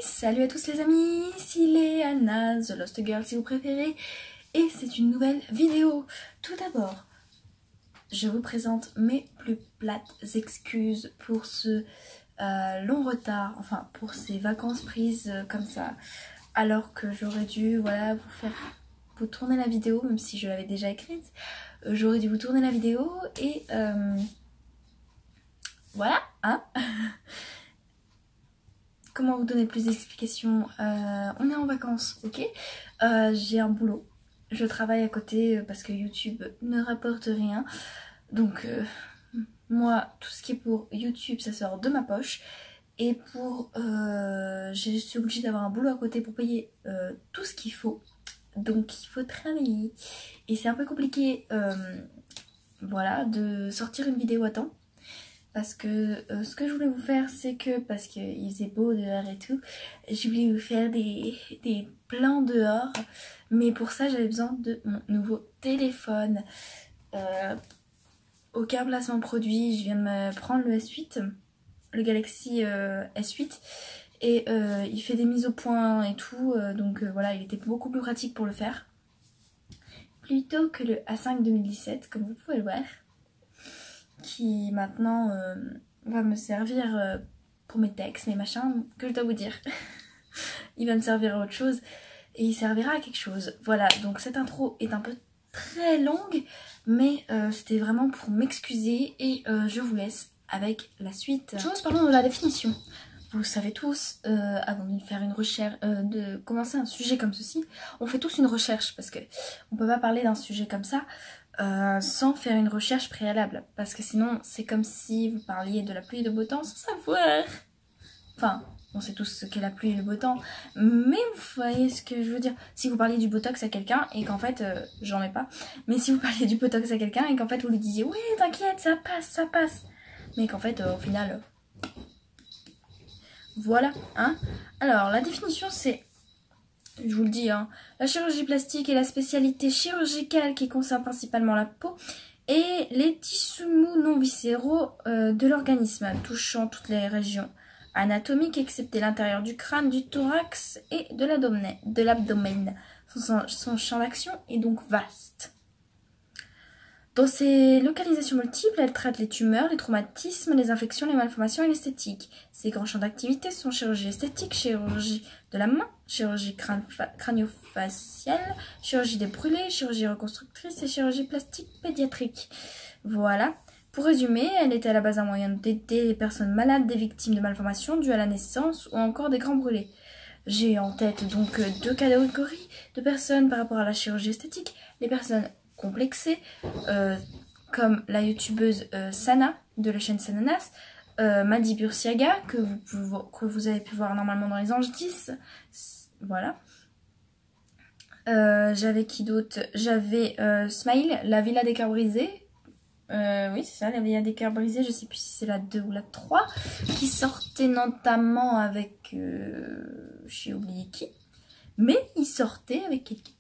Salut à tous les amis, ici Léana, The Lost Girl si vous préférez, et c'est une nouvelle vidéo. Tout d'abord, je vous présente mes plus plates excuses pour ce long retard, enfin pour ces vacances prises comme ça, alors que j'aurais dû vous tourner la vidéo, même si je l'avais déjà écrite. J'aurais dû vous tourner la vidéo et voilà, hein. Comment vous donner plus d'explications? On est en vacances, ok. J'ai un boulot, je travaille à côté parce que YouTube ne rapporte rien. Donc moi, tout ce qui est pour YouTube, ça sort de ma poche. Et je suis obligée d'avoir un boulot à côté pour payer tout ce qu'il faut. Donc il faut travailler. Et c'est un peu compliqué, voilà, de sortir une vidéo à temps. Parce que ce que je voulais vous faire, c'est que, parce qu'il faisait beau dehors et tout, je voulais vous faire des plans dehors. Mais pour ça, j'avais besoin de mon nouveau téléphone. Aucun placement produit, je viens de me prendre le S8, le Galaxy S8. Et il fait des mises au point et tout, donc voilà, il était beaucoup plus pratique pour le faire. Plutôt que le A5 2017, comme vous pouvez le voir. Qui maintenant va me servir pour mes textes, mes machins, que je dois vous dire. Il va me servir à autre chose et il servira à quelque chose. Voilà, donc cette intro est un peu très longue, mais c'était vraiment pour m'excuser et je vous laisse avec la suite. Parlons de la définition. Vous savez tous, avant de faire une recherche, de commencer un sujet comme ceci, on fait tous une recherche parce que on peut pas parler d'un sujet comme ça sans faire une recherche préalable, parce que sinon c'est comme si vous parliez de la pluie et de beau temps sans savoir. Enfin, on sait tous ce qu'est la pluie et le beau temps, mais vous voyez ce que je veux dire. Si vous parliez du botox à quelqu'un et qu'en fait, j'en ai pas, mais si vous parliez du botox à quelqu'un et qu'en fait vous lui disiez oui t'inquiète ça passe, mais qu'en fait au final, voilà, hein. Alors la définition c'est, je vous le dis, hein, la chirurgie plastique est la spécialité chirurgicale qui concerne principalement la peau et les tissus mous non viscéraux de l'organisme, touchant toutes les régions anatomiques excepté l'intérieur du crâne, du thorax et de l'abdomen. Son champ d'action est donc vaste. Dans ses localisations multiples, elle traite les tumeurs, les traumatismes, les infections, les malformations et l'esthétique. Ses grands champs d'activité sont chirurgie esthétique, chirurgie de la main, chirurgie crânio-faciale, chirurgie des brûlés, chirurgie reconstructrice et chirurgie plastique pédiatrique. Voilà. Pour résumer, elle était à la base un moyen d'aider les personnes malades, des victimes de malformations dues à la naissance ou encore des grands brûlés. J'ai en tête donc deux catégories de personnes par rapport à la chirurgie esthétique. Les personnes complexée, comme la youtubeuse Sana de la chaîne Sananas, Madi Bursiaga que vous avez pu voir normalement dans les Anges 10, voilà. J'avais qui d'autre? J'avais Smile, la Villa des cœurs brisés, oui c'est ça, la Villa des cœurs brisés, je sais plus si c'est la 2 ou la 3, qui sortait notamment avec, j'ai oublié qui, mais il sortait avec quelqu'un.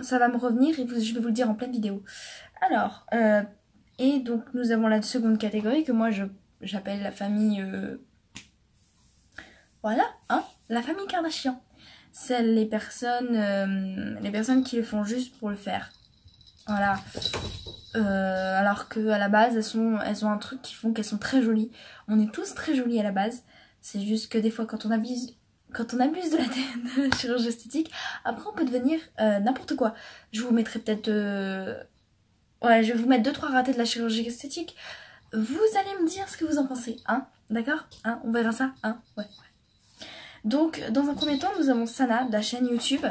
Ça va me revenir et je vais vous le dire en pleine vidéo. Alors, et donc nous avons la seconde catégorie que moi j'appelle la famille... voilà, hein, la famille Kardashian. C'est les personnes qui le font juste pour le faire. Voilà. Alors qu'à la base, elles ont un truc qui font qu'elles sont très jolies. On est tous très jolis à la base. C'est juste que des fois quand on abuse de la chirurgie esthétique, après on peut devenir n'importe quoi. Je vous mettrai peut-être... ouais, je vais vous mettre 2-3 ratés de la chirurgie esthétique. Vous allez me dire ce que vous en pensez, hein. D'accord, hein, on verra ça, hein. Ouais. Donc, dans un premier temps, nous avons Sana, de la chaîne YouTube.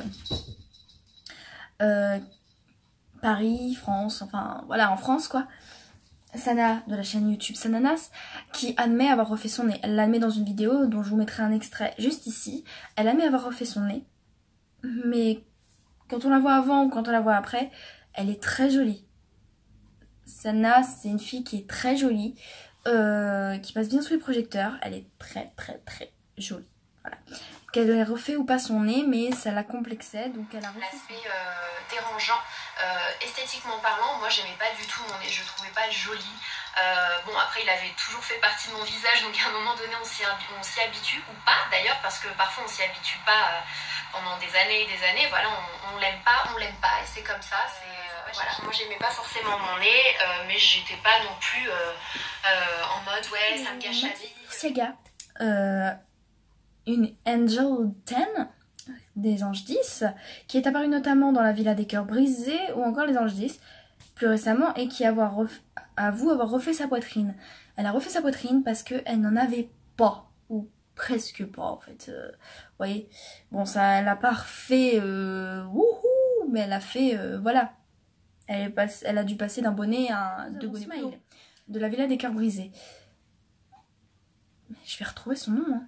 Paris, France, enfin, voilà, en France, quoi. Sana de la chaîne YouTube Sananas, qui admet avoir refait son nez. Elle l'admet dans une vidéo dont je vous mettrai un extrait juste ici. Elle admet avoir refait son nez, mais quand on la voit avant ou quand on la voit après, elle est très jolie. Sana, c'est une fille qui est très jolie, qui passe bien sous les projecteurs. Elle est très jolie. Voilà. Qu'elle ait refait ou pas son nez, mais ça la complexait, donc elle a refait. L'aspect dérangeant, esthétiquement parlant, moi j'aimais pas du tout mon nez, je trouvais pas joli. Bon, après, il avait toujours fait partie de mon visage, donc à un moment donné, on s'y habitue, ou pas d'ailleurs, parce que parfois on s'y habitue pas pendant des années et des années. Voilà, on l'aime pas, et c'est comme ça. Voilà. Moi, j'aimais pas forcément mon nez, mais j'étais pas non plus en mode ouais, ça me gâche la vie. Siaga, une Angel 10 des Anges 10, qui est apparue notamment dans la Villa des Cœurs Brisés ou encore les Anges 10 plus récemment, et qui avoue avoir refait sa poitrine. Elle a refait sa poitrine parce qu'elle n'en avait pas, ou presque pas en fait. Vous voyez, bon, ça, elle a pas refait wouhou, mais elle a fait voilà. Elle a dû passer d'un bonnet à deux bonnets plus hauts. De la Villa des Cœurs Brisés. Je vais retrouver son nom. Hein.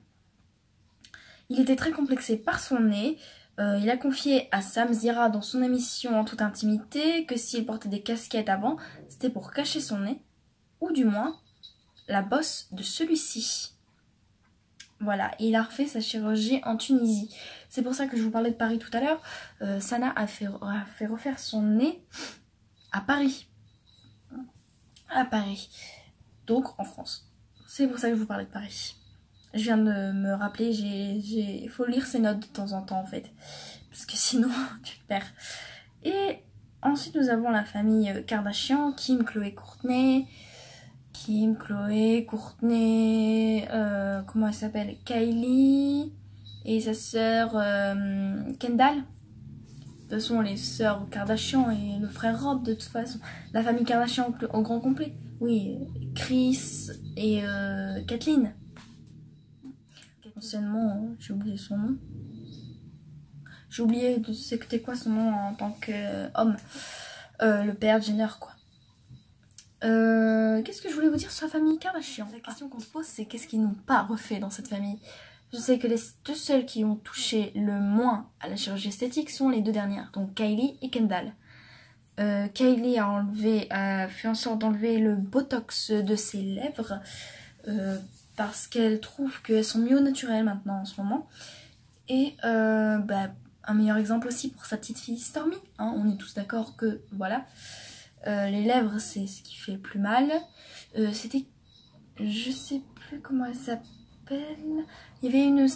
Il était très complexé par son nez. Il a confié à Sam Zira dans son émission En toute intimité que s'il portait des casquettes avant, c'était pour cacher son nez, ou du moins la bosse de celui-ci. Voilà, et il a refait sa chirurgie en Tunisie. C'est pour ça que je vous parlais de Paris tout à l'heure. Sana a fait refaire son nez à Paris. À Paris. Donc en France. C'est pour ça que je vous parlais de Paris. Je viens de me rappeler, il faut lire ses notes de temps en temps en fait. Parce que sinon, tu te perds. Et ensuite, nous avons la famille Kardashian, Kim, Khloé, Kourtney. Kim, Khloé, Kourtney, comment elle s'appelle, Kylie et sa sœur Kendall. De toute façon, les sœurs Kardashian et le frère Rob, de toute façon. La famille Kardashian au grand complet. Oui, Chris et Kathleen. Anciennement, j'ai oublié son nom. J'ai oublié c'était quoi son nom en tant qu'homme. Le père Jenner, quoi. Qu'est-ce que je voulais vous dire sur la famille Kardashian? La question qu'on se pose, c'est qu'est-ce qu'ils n'ont pas refait dans cette famille? Je sais que les deux seules qui ont touché le moins à la chirurgie esthétique sont les deux dernières, donc Kylie et Kendall. Kylie a fait en sorte d'enlever le botox de ses lèvres parce qu'elle trouve qu'elles sont mieux au naturel maintenant en ce moment. Et un meilleur exemple aussi pour sa petite fille Stormi. Hein, on est tous d'accord que voilà. Les lèvres, c'est ce qui fait le plus mal. C'était... Je sais plus comment elle s'appelle. Il y avait une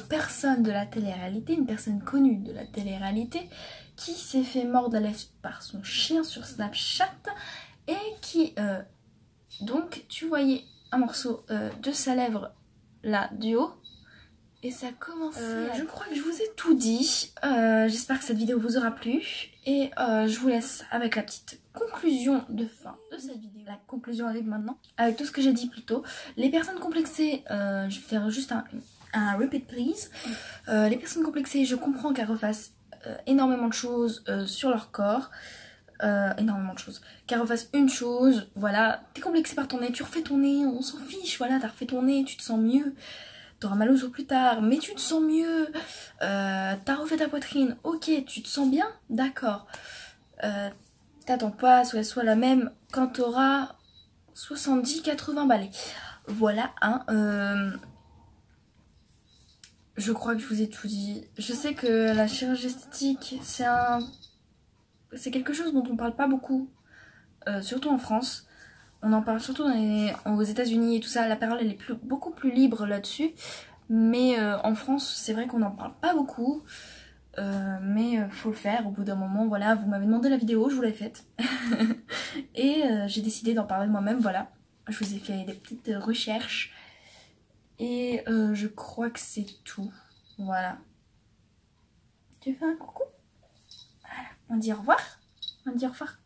personne de la télé-réalité, une personne connue de la télé-réalité, qui s'est fait mordre la lèvre par son chien sur Snapchat. Et qui... donc, tu voyais un morceau de sa lèvre, là, du haut. Et ça commence. Je crois que je vous ai tout dit. J'espère que cette vidéo vous aura plu. Et je vous laisse avec la petite conclusion de fin de cette vidéo. La conclusion arrive maintenant. Avec tout ce que j'ai dit plus tôt. Les personnes complexées, je vais faire juste un repeat please. Les personnes complexées, je comprends qu'elles refassent énormément de choses sur leur corps. Énormément de choses. Qu'elles refassent une chose. Voilà, t'es complexé par ton nez, tu refais ton nez, on s'en fiche. Voilà, t'as refait ton nez, tu te sens mieux. T'auras mal aux os plus tard, mais tu te sens mieux. T'as refait ta poitrine, ok, tu te sens bien, d'accord. T'attends pas qu'elle soit la même quand t'auras 70-80 balais. Voilà, hein. Je crois que je vous ai tout dit. Je sais que la chirurgie esthétique, c'est quelque chose dont on parle pas beaucoup, surtout en France. On en parle surtout aux États-Unis et tout ça. La parole elle est beaucoup plus libre là-dessus. Mais en France, c'est vrai qu'on n'en parle pas beaucoup. Mais faut le faire au bout d'un moment. Voilà, vous m'avez demandé la vidéo, je vous l'ai faite. Et j'ai décidé d'en parler de moi-même. Voilà, je vous ai fait des petites recherches. Et je crois que c'est tout. Voilà. Tu fais un coucou? Voilà. On dit au revoir. On dit au revoir.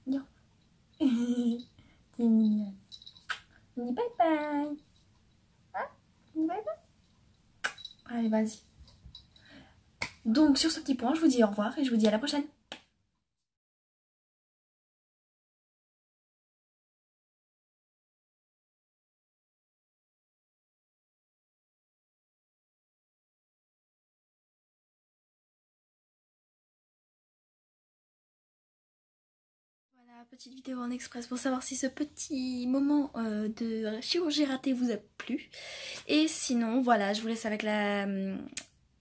On dit au revoir. T'es mignonne. On dit bye bye. Hein? On dit bye bye. Allez, vas-y. Donc sur ce petit point, je vous dis au revoir et je vous dis à la prochaine. Voilà, petite vidéo en express pour savoir si ce petit moment de chirurgie ratée vous a plu. Et sinon, voilà, je vous laisse avec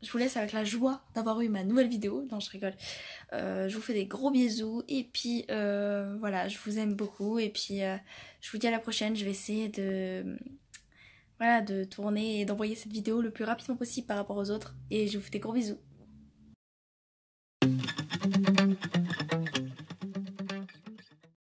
je vous laisse avec la joie d'avoir eu ma nouvelle vidéo. Non, je rigole. Je vous fais des gros bisous. Et puis voilà, je vous aime beaucoup. Et puis je vous dis à la prochaine. Je vais essayer de tourner et d'envoyer cette vidéo le plus rapidement possible par rapport aux autres. Et je vous fais des gros bisous.